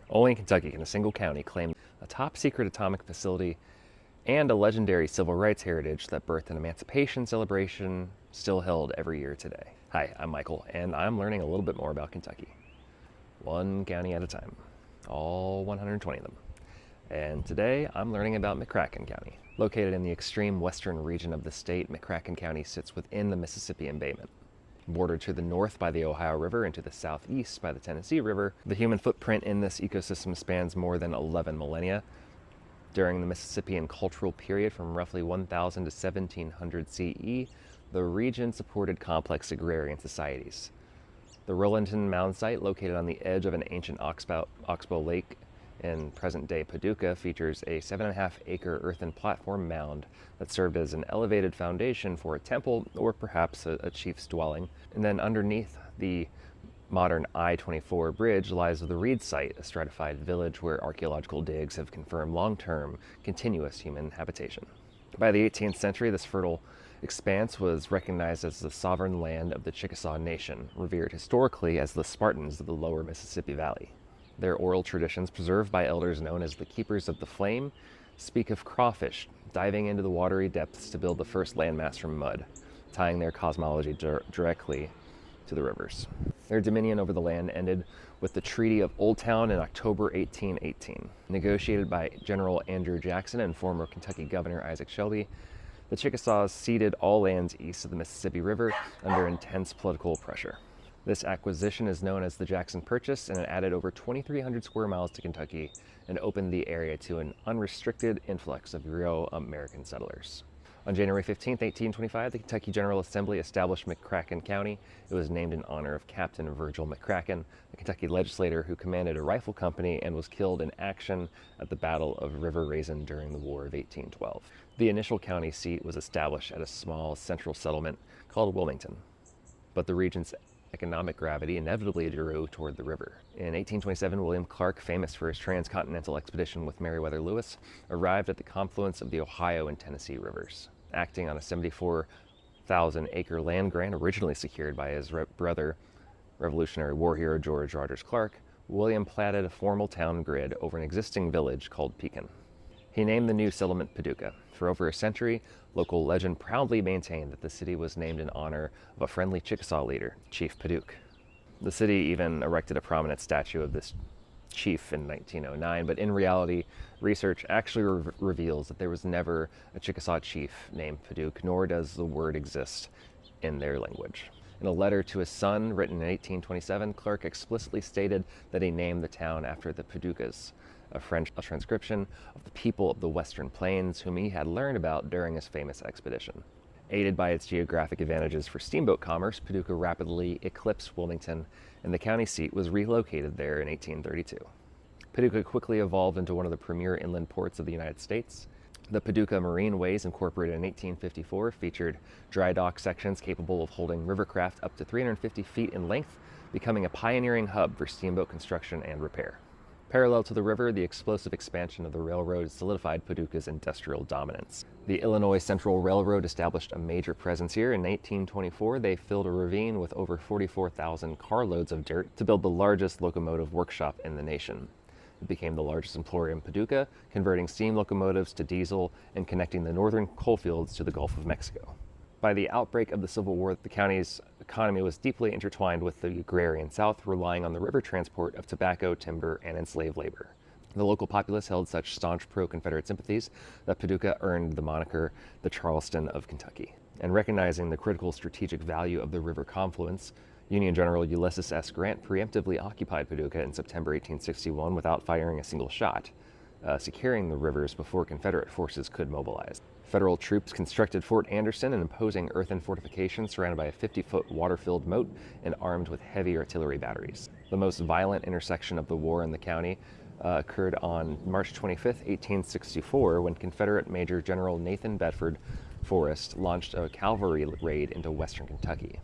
Only in Kentucky can a single county claim a top-secret atomic facility and a legendary civil rights heritage that birthed an emancipation celebration still held every year today. Hi, I'm Michael, and I'm learning a little bit more about Kentucky. One county at a time, all 120 of them. And today, I'm learning about McCracken County. Located in the extreme western region of the state, McCracken County sits within the Mississippi embayment. Bordered to the north by the Ohio River and to the southeast by the Tennessee River, the human footprint in this ecosystem spans more than 11 millennia. During the Mississippian cultural period from roughly 1000 to 1700 CE, the region supported complex agrarian societies. The Rollinton Mound site, located on the edge of an ancient oxbow lake in present-day Paducah, features a 7.5-acre earthen platform mound that served as an elevated foundation for a temple or perhaps a chief's dwelling. And then underneath the modern I-24 bridge lies the Reed site, a stratified village where archaeological digs have confirmed long-term, continuous human habitation. By the 18th century, this fertile expanse was recognized as the sovereign land of the Chickasaw Nation, revered historically as the Spartans of the lower Mississippi Valley. Their oral traditions, preserved by elders known as the Keepers of the Flame, speak of crawfish diving into the watery depths to build the first landmass from mud, tying their cosmology directly to the rivers. Their dominion over the land ended with the Treaty of Oldtown in October 1818. Negotiated by General Andrew Jackson and former Kentucky Governor Isaac Shelby, the Chickasaws ceded all lands east of the Mississippi River under intense political pressure. This acquisition is known as the Jackson Purchase, and it added over 2,300 square miles to Kentucky and opened the area to an unrestricted influx of real American settlers. On January 15, 1825, the Kentucky General Assembly established McCracken County. It was named in honor of Captain Virgil McCracken, a Kentucky legislator who commanded a rifle company and was killed in action at the Battle of River Raisin during the War of 1812. The initial county seat was established at a small central settlement called Wilmington, but the region's economic gravity inevitably drew toward the river. In 1827, William Clark, famous for his transcontinental expedition with Meriwether Lewis, arrived at the confluence of the Ohio and Tennessee rivers. Acting on a 74,000-acre land grant originally secured by his brother, Revolutionary War hero George Rogers Clark, William platted a formal town grid over an existing village called Pekin. He named the new settlement Paducah. For over a century, local legend proudly maintained that the city was named in honor of a friendly Chickasaw leader, Chief Paducah. The city even erected a prominent statue of this chief in 1909, but in reality, research actually reveals that there was never a Chickasaw chief named Paducah, nor does the word exist in their language. In a letter to his son, written in 1827, Clark explicitly stated that he named the town after the Paducahs, a French transcription of the people of the Western Plains whom he had learned about during his famous expedition. Aided by its geographic advantages for steamboat commerce, Paducah rapidly eclipsed Wilmington, and the county seat was relocated there in 1832. Paducah quickly evolved into one of the premier inland ports of the United States. The Paducah Marine Ways, incorporated in 1854, featured dry dock sections capable of holding rivercraft up to 350 feet in length, becoming a pioneering hub for steamboat construction and repair. Parallel to the river, the explosive expansion of the railroad solidified Paducah's industrial dominance. The Illinois Central Railroad established a major presence here. In 1824, they filled a ravine with over 44,000 carloads of dirt to build the largest locomotive workshop in the nation. It became the largest employer in Paducah, converting steam locomotives to diesel and connecting the northern coalfields to the Gulf of Mexico. By the outbreak of the Civil War, the county's economy was deeply intertwined with the agrarian South, relying on the river transport of tobacco, timber, and enslaved labor. The local populace held such staunch pro-Confederate sympathies that Paducah earned the moniker the Charleston of Kentucky. And recognizing the critical strategic value of the river confluence, Union General Ulysses S. Grant preemptively occupied Paducah in September 1861 without firing a single shot, securing the rivers before Confederate forces could mobilize. Federal troops constructed Fort Anderson, an imposing earthen fortification surrounded by a 50-foot water-filled moat and armed with heavy artillery batteries. The most violent intersection of the war in the county occurred on March 25, 1864, when Confederate Major General Nathan Bedford Forrest launched a cavalry raid into western Kentucky.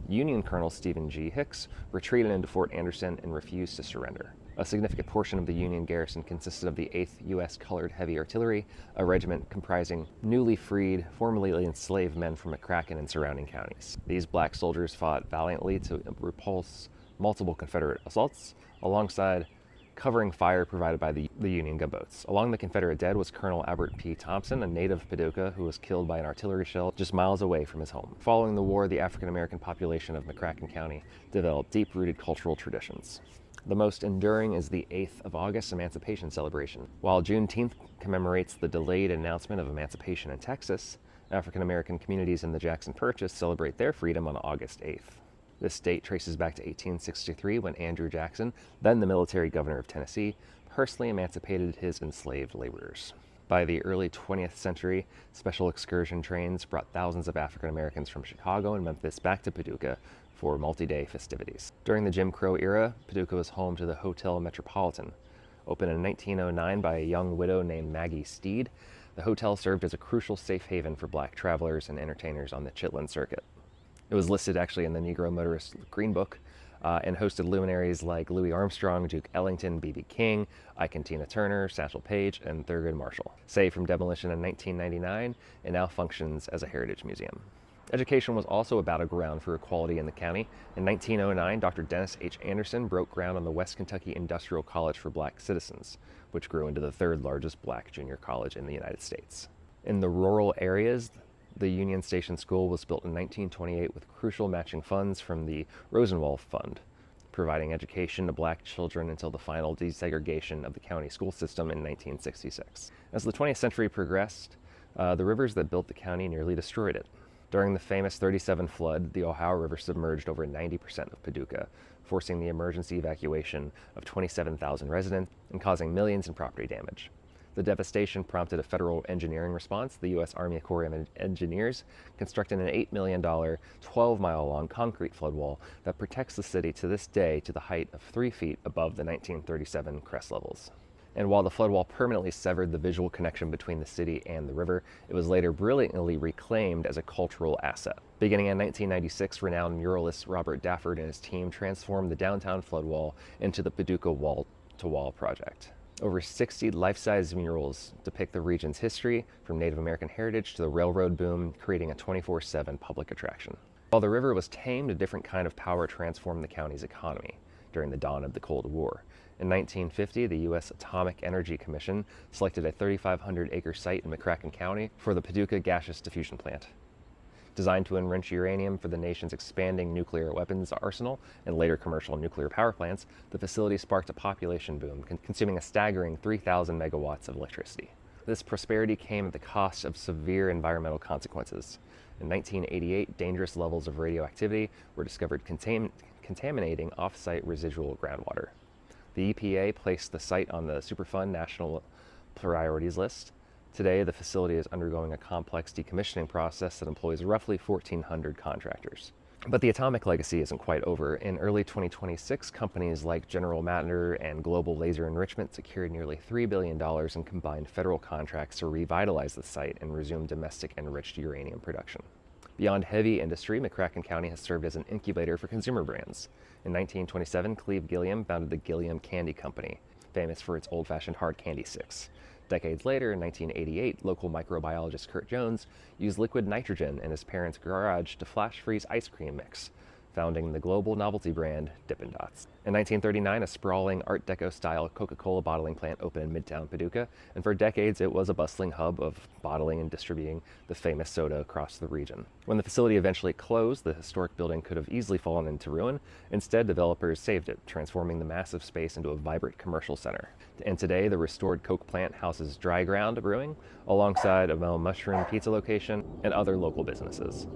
Union Colonel Stephen G. Hicks retreated into Fort Anderson and refused to surrender. A significant portion of the Union garrison consisted of the 8th U.S. Colored Heavy Artillery, a regiment comprising newly freed, formerly enslaved men from McCracken and surrounding counties. These black soldiers fought valiantly to repulse multiple Confederate assaults, alongside covering fire provided by the Union gunboats. Along the Confederate dead was Colonel Albert P. Thompson, a native of Paducah who was killed by an artillery shell just miles away from his home. Following the war, the African American population of McCracken County developed deep-rooted cultural traditions. The most enduring is the 8th of August Emancipation Celebration. While Juneteenth commemorates the delayed announcement of emancipation in Texas, African American communities in the Jackson Purchase celebrate their freedom on August 8th. This date traces back to 1863 when Andrew Jackson, then the military governor of Tennessee, personally emancipated his enslaved laborers. By the early 20th century, special excursion trains brought thousands of African Americans from Chicago and Memphis back to Paducah for multi-day festivities. During the Jim Crow era, Paducah was home to the Hotel Metropolitan. Opened in 1909 by a young widow named Maggie Steed, the hotel served as a crucial safe haven for black travelers and entertainers on the Chitlin Circuit. It was listed actually in the Negro Motorist Green Book and hosted luminaries like Louis Armstrong, Duke Ellington, B.B. King, Ike and Tina Turner, Satchel Paige, and Thurgood Marshall. Saved from demolition in 1999, it now functions as a heritage museum. Education was also a battleground for equality in the county. In 1909, Dr. Dennis H. Anderson broke ground on the West Kentucky Industrial College for Black Citizens, which grew into the third largest black junior college in the United States. In the rural areas, the Union Station School was built in 1928 with crucial matching funds from the Rosenwald Fund, providing education to black children until the final desegregation of the county school system in 1966. As the 20th century progressed, the rivers that built the county nearly destroyed it. During the famous 37 flood, the Ohio River submerged over 90% of Paducah, forcing the emergency evacuation of 27,000 residents and causing millions in property damage. The devastation prompted a federal engineering response. The U.S. Army Corps of Engineers constructed an $8 million, 12-mile-long concrete flood wall that protects the city to this day to the height of 3 feet above the 1937 crest levels. And while the flood wall permanently severed the visual connection between the city and the river, it was later brilliantly reclaimed as a cultural asset. Beginning in 1996, renowned muralist Robert Dafford and his team transformed the downtown flood wall into the Paducah Wall-to-Wall project. Over 60 life-size murals depict the region's history, from Native American heritage to the railroad boom, creating a 24/7 public attraction. While the river was tamed, a different kind of power transformed the county's economy during the dawn of the Cold War. In 1950, the U.S. Atomic Energy Commission selected a 3,500-acre site in McCracken County for the Paducah Gaseous Diffusion Plant. Designed to enrich uranium for the nation's expanding nuclear weapons arsenal and later commercial nuclear power plants, the facility sparked a population boom, consuming a staggering 3,000 megawatts of electricity. This prosperity came at the cost of severe environmental consequences. In 1988, dangerous levels of radioactivity were discovered contaminating off-site residual groundwater. The EPA placed the site on the Superfund National Priorities List. Today, the facility is undergoing a complex decommissioning process that employs roughly 1,400 contractors. But the atomic legacy isn't quite over. In early 2026, companies like General Matter and Global Laser Enrichment secured nearly $3 billion in combined federal contracts to revitalize the site and resume domestic enriched uranium production. Beyond heavy industry, McCracken County has served as an incubator for consumer brands. In 1927, Cleve Gilliam founded the Gilliam Candy Company, famous for its old-fashioned hard candy sticks. Decades later, in 1988, local microbiologist Kurt Jones used liquid nitrogen in his parents' garage to flash freeze ice cream mix, founding the global novelty brand Dippin' Dots. In 1939, a sprawling Art Deco-style Coca-Cola bottling plant opened in Midtown Paducah, and for decades it was a bustling hub of bottling and distributing the famous soda across the region. When the facility eventually closed, the historic building could have easily fallen into ruin. Instead, developers saved it, transforming the massive space into a vibrant commercial center. And today, the restored Coke plant houses Dry Ground Brewing, alongside a Mel Mushroom pizza location and other local businesses.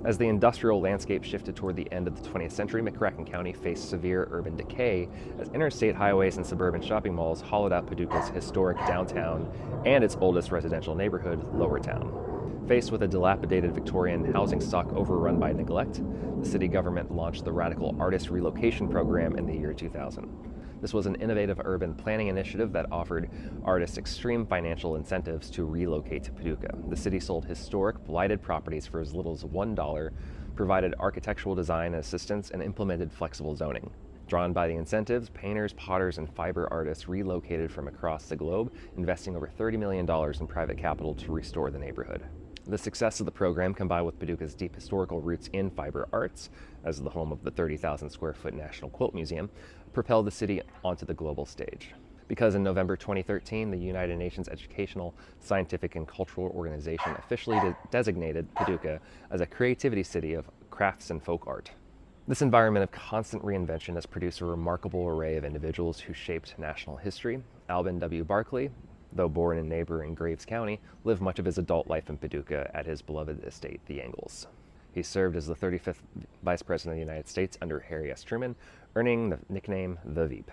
As the industrial landscape shifted toward the end of the 20th century, McCracken County faced severe urban decay as interstate highways and suburban shopping malls hollowed out Paducah's historic downtown and its oldest residential neighborhood, Lower Town. Faced with a dilapidated Victorian housing stock overrun by neglect, the city government launched the Radical Artist Relocation Program in the year 2000. This was an innovative urban planning initiative that offered artists extreme financial incentives to relocate to Paducah. The city sold historic, blighted properties for as little as $1, provided architectural design assistance, and implemented flexible zoning. Drawn by the incentives, painters, potters, and fiber artists relocated from across the globe, investing over $30 million in private capital to restore the neighborhood. The success of the program, combined with Paducah's deep historical roots in fiber arts, as the home of the 30,000 square foot National Quilt Museum, propelled the city onto the global stage. Because in November 2013, the United Nations Educational, Scientific, and Cultural Organization officially designated Paducah as a creativity city of crafts and folk art. This environment of constant reinvention has produced a remarkable array of individuals who shaped national history. Alvin W. Barkley, though born in neighboring Graves County, lived much of his adult life in Paducah at his beloved estate, the Angles. He served as the 35th Vice President of the United States under Harry S. Truman, earning the nickname The Veep.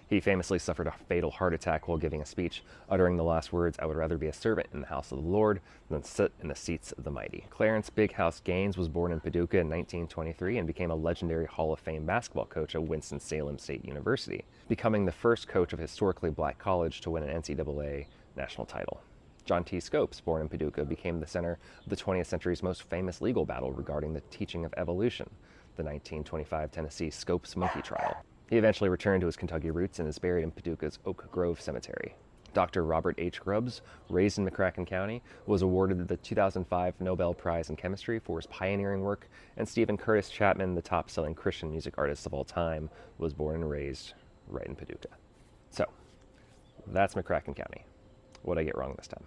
He famously suffered a fatal heart attack while giving a speech, uttering the last words, "I would rather be a servant in the house of the Lord than sit in the seats of the mighty." Clarence Big House Gaines was born in Paducah in 1923 and became a legendary Hall of Fame basketball coach at Winston-Salem State University, becoming the first coach of a historically black college to win an NCAA national title. John T. Scopes, born in Paducah, became the center of the 20th century's most famous legal battle regarding the teaching of evolution, the 1925 Tennessee Scopes monkey trial. He eventually returned to his Kentucky roots and is buried in Paducah's Oak Grove Cemetery. Dr. Robert H. Grubbs, raised in McCracken County, was awarded the 2005 Nobel Prize in Chemistry for his pioneering work, and Stephen Curtis Chapman, the top-selling Christian music artist of all time, was born and raised right in Paducah. So, that's McCracken County. What'd I get wrong this time?